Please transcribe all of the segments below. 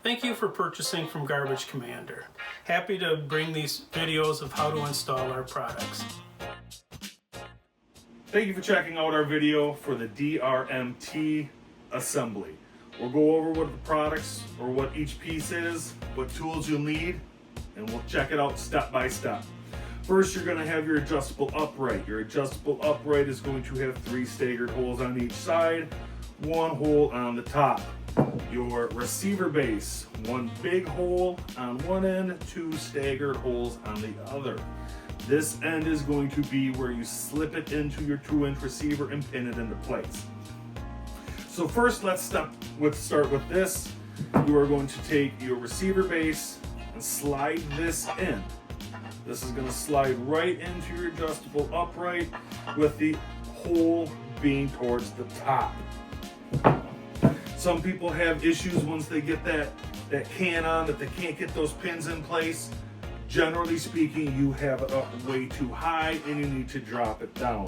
Thank you for purchasing from Garbage Commander. Happy to bring these videos of how to install our products. Thank you for checking out our video for the DRMT assembly. We'll go over what the products or what each piece is, what tools you'll need, and we'll check it out step by step. First, you're going to have your adjustable upright. Your adjustable upright is going to have 3 staggered holes on each side, 1 hole on the top. Your receiver base, 1 big hole on one end, 2 staggered holes on the other. This end is going to be where you slip it into your 2-inch receiver and pin it into place. So first, let's start with this. You are going to take your receiver base and slide this in. This is going to slide right into your adjustable upright with the hole being towards the top. Some people have issues once they get that can on that they can't get those pins in place. Generally speaking, you have it up way too high and you need to drop it down.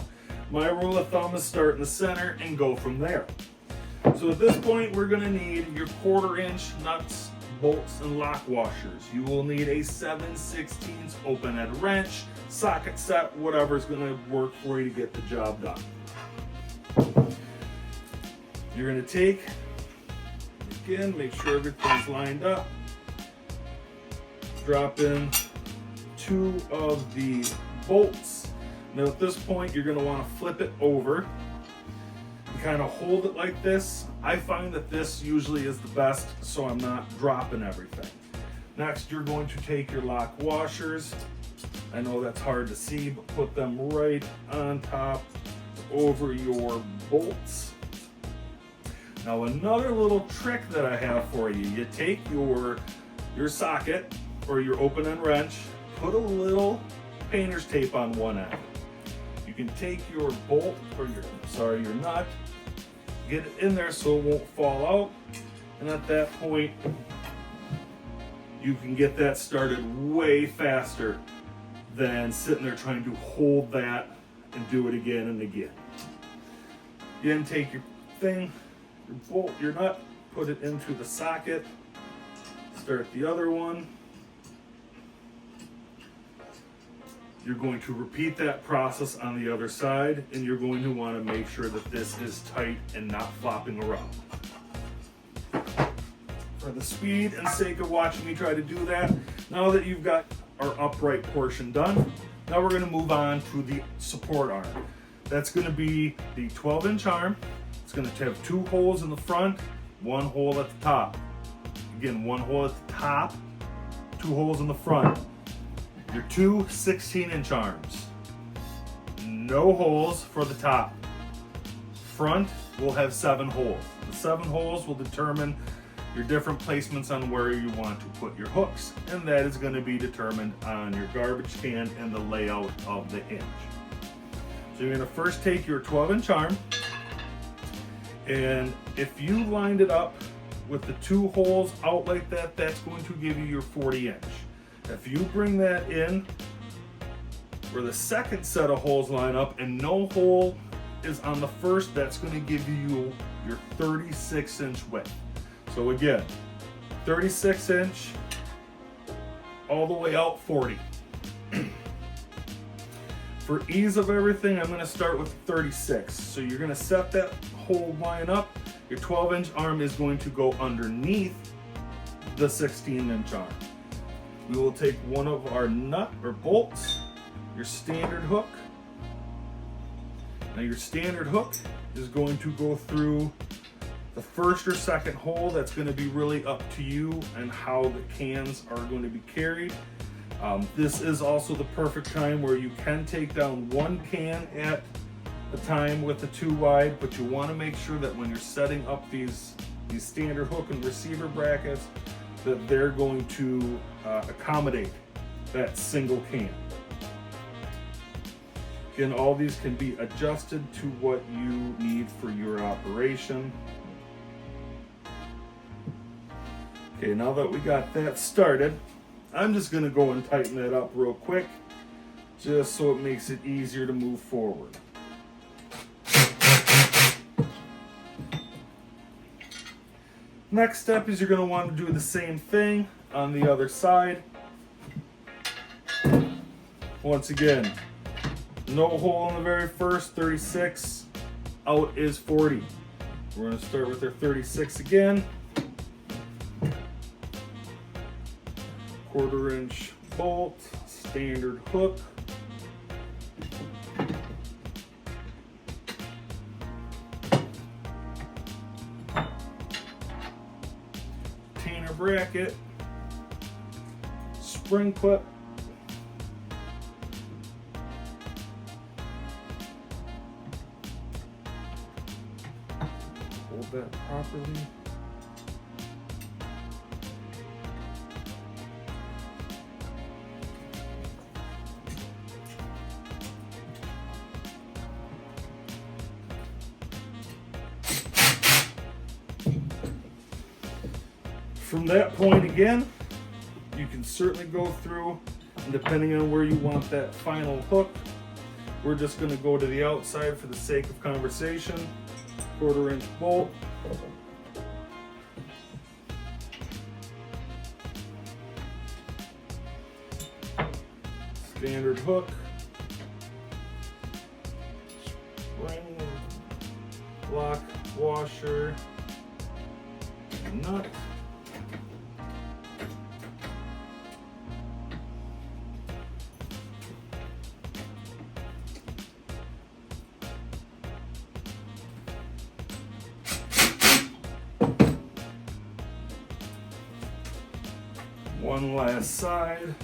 My rule of thumb is start in the center and go from there. So at this point, we're going to need your 1/4-inch nuts, bolts, and lock washers. You will need a 7/16 open-end wrench, socket set, whatever is going to work for you to get the job done. You're going to take, again, make sure everything's lined up. Drop in 2 of the bolts. Now at this point, you're going to want to flip it over. You kind of hold it like this. I find that this usually is the best, so I'm not dropping everything. Next, you're going to take your lock washers. I know that's hard to see, but put them right on top over your bolts. Now another little trick that I have for you, you take your socket or your open-end wrench, put a little painter's tape on one end. You can take your bolt or your nut, get it in there so it won't fall out, and at that point you can get that started way faster than sitting there trying to hold that and do it again and again. You then take your thing, your bolt, your nut, put it into the socket, start the other one. You're going to repeat that process on the other side, and you're going to want to make sure that this is tight and not flopping around. For the speed and sake of watching me try to do that, now that you've got our upright portion done, now we're going to move on to the support arm. That's going to be the 12-inch arm. It's going to have 2 holes in the front, 1 hole at the top. Again, 1 hole at the top, 2 holes in the front. Your 2 16-inch arms. No holes for the top. Front will have 7 holes. The 7 holes will determine your different placements on where you want to put your hooks, and that is going to be determined on your garbage can and the layout of the hinge. So you're going to first take your 12-inch arm, and if you lined it up with the 2 holes out like that, that's going to give you your 40-inch. If you bring that in where the second set of holes line up and no hole is on the first, that's going to give you your 36-inch width. So again, 36-inch all the way out 40. For ease of everything, I'm going to start with 36. So you're going to set that hole line up. Your 12-inch arm is going to go underneath the 16-inch arm. We will take one of our nut or bolts, your standard hook. Now your standard hook is going to go through the first or second hole. That's going to be really up to you and how the cans are going to be carried. This is also the perfect time where you can take down 1 can at a time with the 2 wide, but you want to make sure that when you're setting up these standard hook and receiver brackets, that they're going to accommodate that single can. Again, all these can be adjusted to what you need for your operation. Okay, now that we got that started, I'm just going to go and tighten that up real quick, just so it makes it easier to move forward. Next step is you're going to want to do the same thing on the other side. Once again, no hole in the very first, 36, out is 40. We're going to start with our 36 again. 1/4 inch bolt, standard hook. Retainer bracket, spring clip, hold that properly. From that point again, you can certainly go through, and depending on where you want that final hook, we're just going to go to the outside for the sake of conversation. 1/4 inch bolt. Standard hook. Spring, lock, washer, nut. One last side.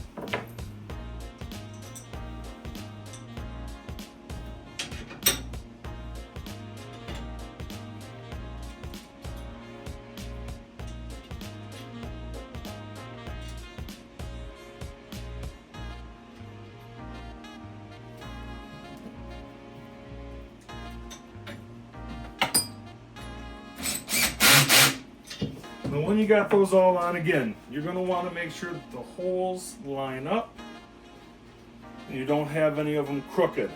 Now when you got those all on, again, you're going to want to make sure that the holes line up and you don't have any of them crooked,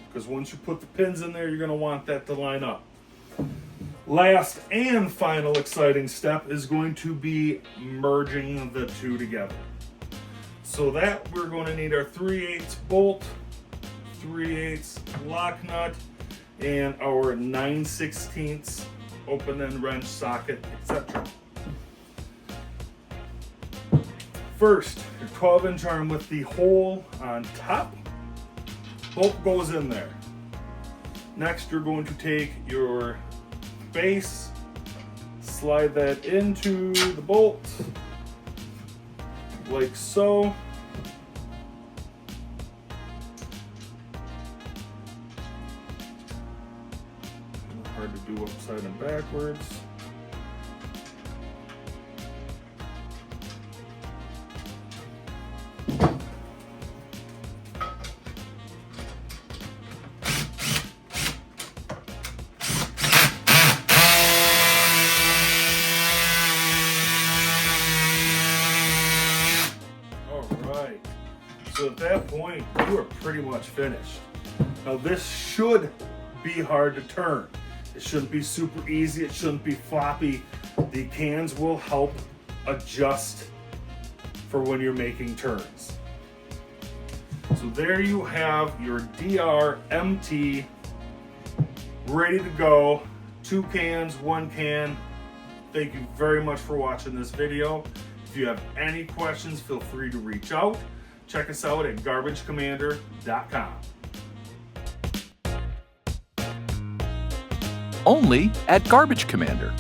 because once you put the pins in there, you're going to want that to line up. Last and final exciting step is going to be merging the two together. So that we're going to need our 3/8 bolt, 3/8 lock nut, and our 9/16 open end wrench socket, etc. First, your 12-inch arm with the hole on top, bolt goes in there. Next, you're going to take your base, slide that into the bolt, like so. Hard to do upside and backwards. So at that point, you are pretty much finished. Now this should be hard to turn. It shouldn't be super easy, it shouldn't be floppy. The cans will help adjust for when you're making turns. So there you have your DR-MT ready to go. 2 cans, 1 can. Thank you very much for watching this video. If you have any questions, feel free to reach out. Check us out at garbagecommander.com. Only at Garbage Commander.